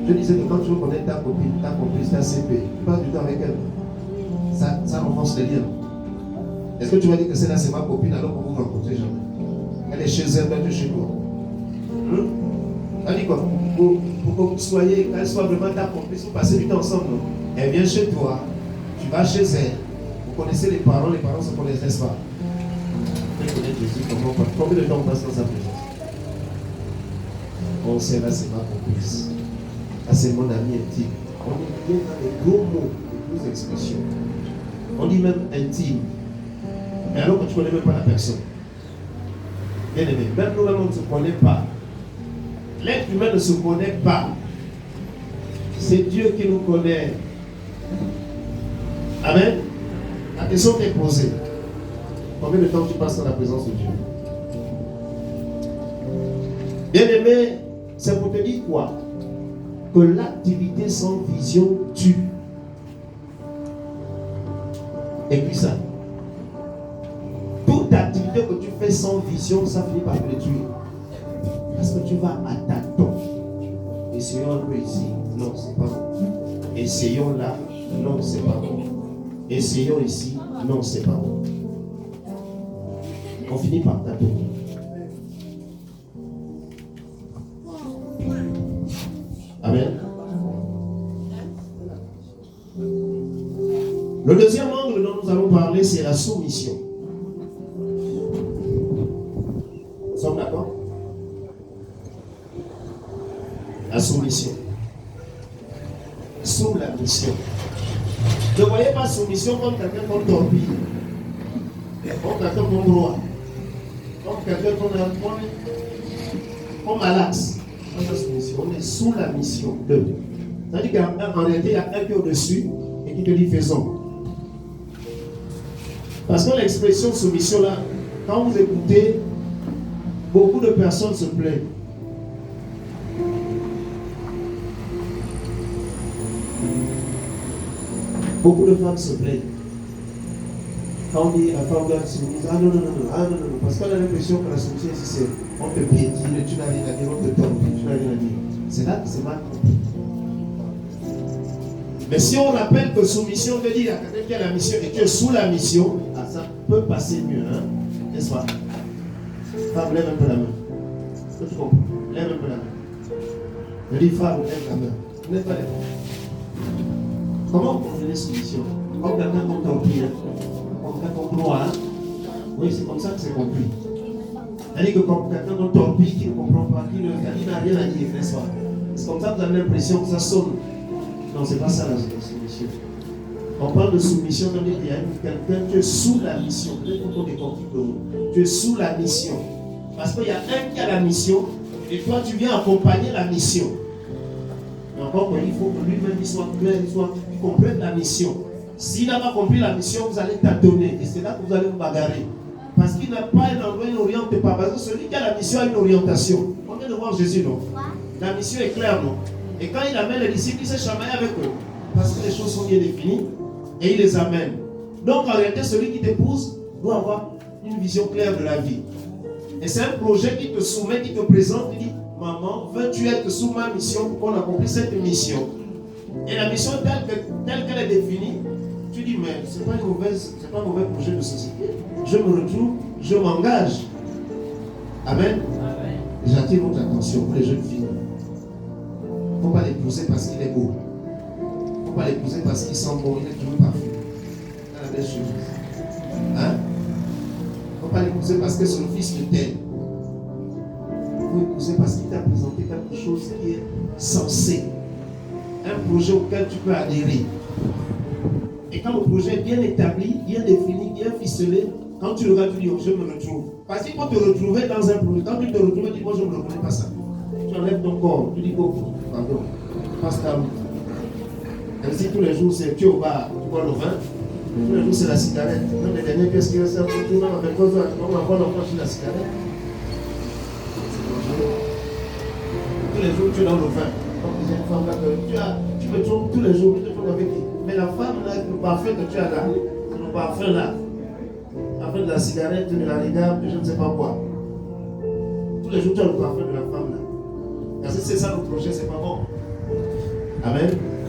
Je disais que quand tu veux connaître ta copine, ta complice, ta CP, tu passes du temps avec elle. Ça renforce les liens. Est-ce que tu vas dire que celle-là c'est ma copine alors que vous ne vous rencontrez jamais? Elle est chez elle, toi tu es chez toi. Elle dit quoi? Pour que vous soyez, qu'elle soit vraiment ta complice, vous passez du temps ensemble. Non? Elle vient chez toi, tu vas chez elle, vous connaissez les parents se connaissent, n'est-ce pas? Elle connaît Jésus, combien de temps on passe dans sa présence? On sait là c'est ma complice. Là c'est mon ami intime. On dit bien dans les gros mots, les grosses expressions. On dit même intime. Mais alors que tu ne connais même pas la personne. Bien aimé, même nous-mêmes on ne se connaît pas. L'être humain ne se connaît pas. C'est Dieu qui nous connaît. Amen. La question t'est posée. Combien de temps tu passes dans la présence de Dieu? Bien aimé, c'est pour te dire quoi? Que l'activité sans vision tue. Et puis ça. Toute activité que tu fais sans vision, ça finit par te tuer. Parce que tu vas à tâtons. Essayons un peu ici. Non, c'est pas bon. Essayons là. Non, c'est pas bon. Essayons ici. Non, c'est pas bon. On finit par tâtonner. Amen. Le deuxième angle dont nous allons parler, c'est la soumission. Nous sommes d'accord? La soumission. Sous la mission. Ne voyez pas soumission comme quelqu'un qu'on torpille, comme quelqu'un qu'on broie, comme quelqu'un qu'on malaxe. On est sous la mission de. C'est-à-dire qu'en réalité, il y a un qui est au-dessus et qui te dit faisons. Parce que l'expression soumission là, quand vous écoutez, beaucoup de personnes se plaignent. Beaucoup de femmes se plaignent. Quand on dit la femme doit être soumise, ah non, parce qu'on a l'impression que la soumission ici c'est on te piétine, tu n'as rien à dire, on te torpille, tu n'as rien à dire. C'est là que c'est mal compris. Mais si on rappelle que soumission veut dire à quelqu'un qui a la mission et tu es sous la mission, ah, ça peut passer mieux, hein? N'est-ce pas? Femme, lève un peu la main. Est-ce que tu comprends? Lève un peu la main. Je dis femme, lève la main. Lève pas les mains. Comment on connaît soumission? Comme quelqu'un qu'on torpille, comme quelqu'un qu'on broie, hein? Oui, c'est comme ça que c'est compris. C'est-à-dire que comme quelqu'un qu'on torpille, qui ne comprend pas, qui n'a rien à dire, n'est-ce pas? C'est comme ça que vous avez l'impression que ça sonne. Non, c'est pas ça la soumission. On parle de soumission, on dit qu'il y a quelqu'un, tu es sous la mission. Peut-être qu'on décortique le mot. Tu es sous la mission. Parce qu'il y a un qui a la mission, et toi tu viens accompagner la mission. Mais encore il faut que lui-même il soit clair, il comprenne la mission. S'il n'a pas compris la mission, vous allez tâtonner. Et c'est là que vous allez vous bagarrer. Parce qu'il n'a pas un endroit, il n'oriente pas. Parce que celui qui a la mission a une orientation. On vient de voir Jésus, non? La mission est claire, non? Et quand il amène les disciples, il s'est chamaillé avec eux. Parce que les choses sont bien définies. Et il les amène. Donc en réalité, celui qui t'épouse doit avoir une vision claire de la vie. Et c'est un projet qui te soumet, qui te présente, qui dit, maman, veux-tu être sous ma mission pour qu'on accomplisse cette mission? Et la mission telle qu'elle est définie, tu dis, mais ce n'est pas un mauvais projet de société. Je me retrouve, je m'engage. Amen. J'attire votre attention pour les jeunes filles. Il ne faut pas l'épouser parce qu'il est beau. Il ne faut pas l'épouser parce qu'il sent bon, il est toujours parfait. C'est la belle chose. Hein? Il ne faut pas l'épouser parce que c'est le fils de tel. Il faut l'épouser parce qu'il t'a présenté quelque chose qui est sensé. Un projet auquel tu peux adhérer. Et quand le projet est bien établi, bien défini, bien ficelé, quand tu le regardes, tu dis, oh, je me retrouve. Parce qu'il faut te retrouver dans un projet. Quand tu te retrouves, tu dis, moi je ne me reconnais pas ça. Tu enlèves ton corps, tu dis, oh, pardon, passe ta route. Ainsi, tous les jours, c'est tu au bar, tu bois le vin. Tous les jours, c'est la cigarette. Même les dernières pièces qui restent, tout le monde avec cause, on va voir l'enfant sur la cigarette. Tous les jours, tu es dans le vin. Comme disait une femme là, tu me trompes tous les jours, tu te trompes avec qui? Mais la femme là, le parfum que tu as là, c'est le parfum là. Après de la cigarette, de la regarde, je ne sais pas quoi. Tous les jours, tu as le parfum de la femme là. Parce que c'est ça le projet, c'est pas bon. Amen.